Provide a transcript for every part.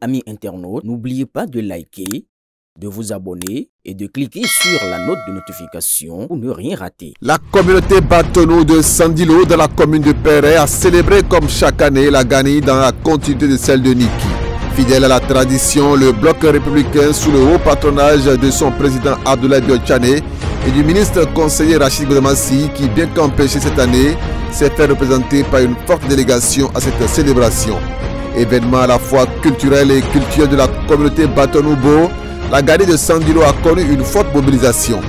Amis internautes, n'oubliez pas de liker, de vous abonner et de cliquer sur la note de notification pour ne rien rater. La communauté Batonou de Sandilo dans la commune de Perret a célébré comme chaque année la Gani dans la continuité de celle de Niki. Fidèle à la tradition, le bloc républicain sous le haut patronage de son président Abdoulaye Biotchane et du ministre conseiller Rachid Goudamassi qui, bien qu'empêché cette année, s'est fait représenter par une forte délégation à cette célébration. Événement à la fois culturel et culturel de la communauté Batonoubo, la Gani de Sandilo a connu une forte mobilisation.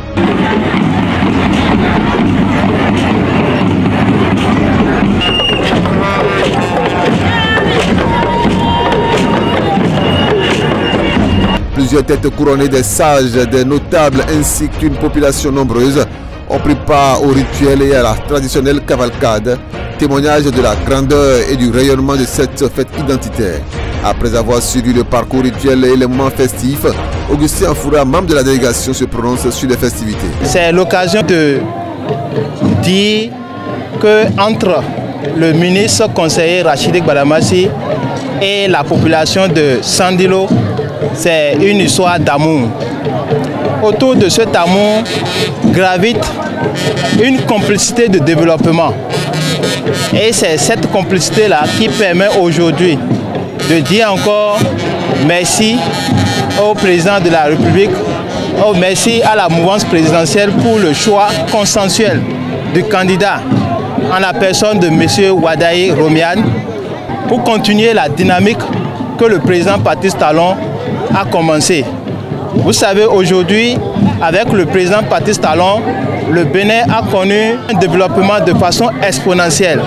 Plusieurs têtes couronnées, des sages, des notables ainsi qu'une population nombreuse ont pris part au rituel et à la traditionnelle cavalcade, témoignage de la grandeur et du rayonnement de cette fête identitaire. Après avoir suivi le parcours rituel et les moments festifs, Augustin Afoura, membre de la délégation, se prononce sur les festivités. C'est l'occasion de dire qu'entre le ministre conseiller Rachid Goudamassi et la population de Sandilo, c'est une histoire d'amour. Autour de cet amour gravite une complicité de développement. Et c'est cette complicité-là qui permet aujourd'hui de dire encore merci au président de la République, merci à la mouvance présidentielle pour le choix consensuel du candidat en la personne de M. Wadaye Romiane pour continuer la dynamique que le président Patrice Talon a commencé. Vous savez, aujourd'hui, avec le président Patrice Talon, le Bénin a connu un développement de façon exponentielle.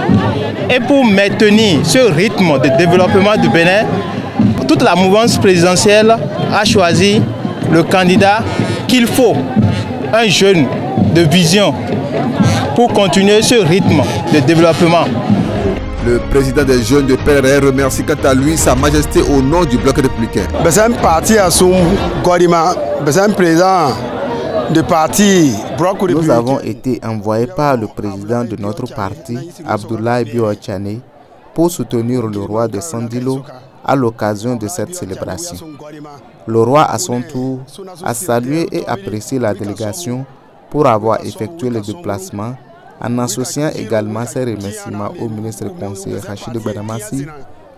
Et pour maintenir ce rythme de développement du Bénin, toute la mouvance présidentielle a choisi le candidat qu'il faut, un jeune de vision, pour continuer ce rythme de développement. Le président des jeunes de Perret remercie quant à lui Sa Majesté au nom du bloc républicain. C'est un parti à son Godima, c'est un président de parti. Nous avons été envoyés par le président de notre parti, Abdoulaye Biotchane, pour soutenir le roi de Sandilo à l'occasion de cette célébration. Le roi, à son tour, a salué et apprécié la délégation pour avoir effectué le déplacement, en associant également ses remerciements au ministre conseiller Rachid Goudamassi,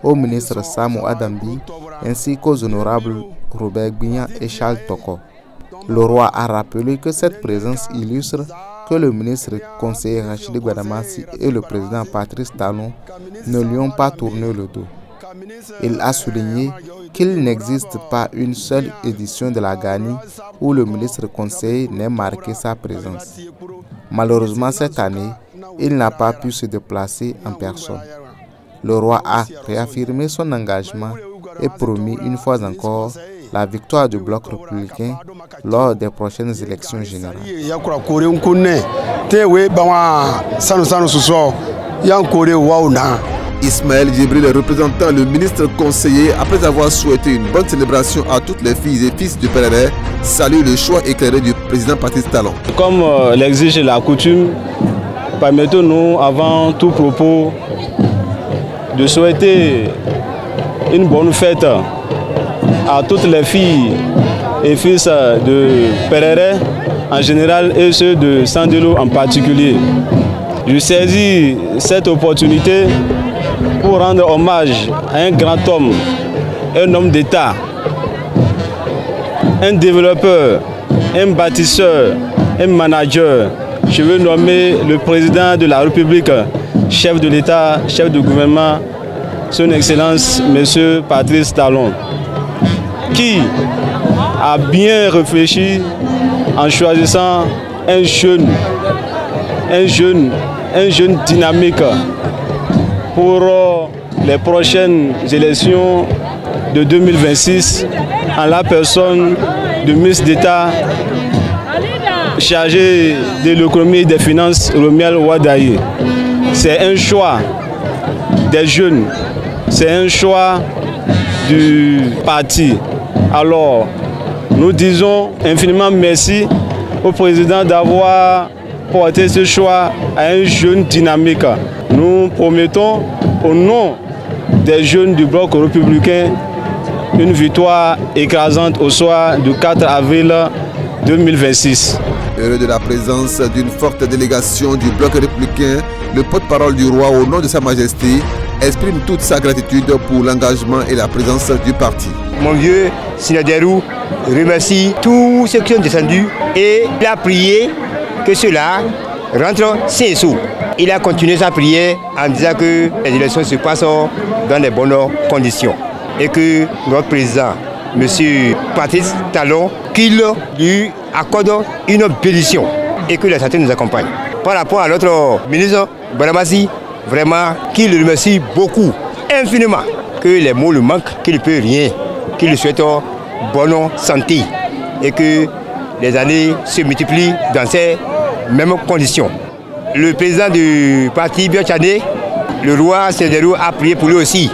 au ministre Samou Adambi, ainsi qu'aux honorables Robert Gbignan et Charles Toko. Le roi a rappelé que cette présence illustre que le ministre conseiller Rachid Goudamassi et le président Patrice Talon ne lui ont pas tourné le dos. Il a souligné qu'il n'existe pas une seule édition de la Gani où le ministre conseiller n'ait marqué sa présence. Malheureusement, cette année, il n'a pas pu se déplacer en personne. Le roi a réaffirmé son engagement et promis une fois encore la victoire du bloc républicain lors des prochaines élections générales. Ismaël Djibril, représentant le ministre conseiller, après avoir souhaité une bonne célébration à toutes les filles et fils du Perret, salue le choix éclairé du président Patrice Talon. Comme l'exige la coutume, permettons-nous avant tout propos de souhaiter une bonne fête à toutes les filles et fils de Perret en général et ceux de Sandilo en particulier. Je saisis cette opportunité pour rendre hommage à un grand homme, un homme d'État, un développeur, un bâtisseur, un manager. Je veux nommer le président de la République, chef de l'État, chef du gouvernement, son Excellence, M. Patrice Talon, qui a bien réfléchi en choisissant un jeune dynamique pour les prochaines élections de 2026 en la personne du ministre d'État chargé de l'économie et des finances, Romiane Wadaye. C'est un choix des jeunes, c'est un choix du parti. Alors, nous disons infiniment merci au président d'avoir porté ce choix à un jeune dynamique. Nous promettons au nom des jeunes du bloc républicain une victoire écrasante au soir du 4 avril 2026. Heureux de la présence d'une forte délégation du bloc républicain, le porte-parole du roi au nom de Sa Majesté exprime toute sa gratitude pour l'engagement et la présence du parti. Mon vieux Sinaderou remercie tous ceux qui sont descendus et il a prié que cela rentre sains et saufs. Il a continué sa prière en disant que les élections se passent dans les bonnes conditions et que notre président, M. Patrice Talon, qu'il lui accorde une bénédiction et que la santé nous accompagne. Par rapport à notre ministre Badamassi, vraiment qu'il le remercie beaucoup, infiniment, que les mots lui manquent, qu'il ne peut rien, qu'il lui souhaite bonne santé et que les années se multiplient dans ces mêmes conditions. Le président du parti Bio Tchané, le roi Sinaderou, a prié pour lui aussi,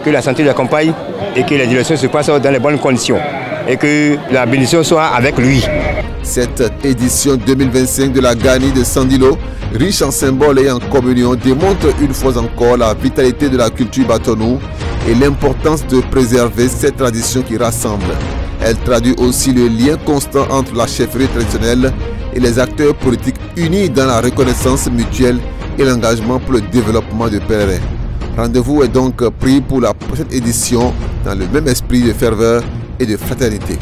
que la santé l'accompagne et que les élections se passent dans les bonnes conditions et que la bénédiction soit avec lui. Cette édition 2025 de la Gani de Sandilo, riche en symboles et en communion, démontre une fois encore la vitalité de la culture Batonou et l'importance de préserver cette tradition qui rassemble. Elle traduit aussi le lien constant entre la chefferie traditionnelle et les acteurs politiques unis dans la reconnaissance mutuelle et l'engagement pour le développement de Péré. Rendez-vous est donc pris pour la prochaine édition dans le même esprit de ferveur et de fraternité.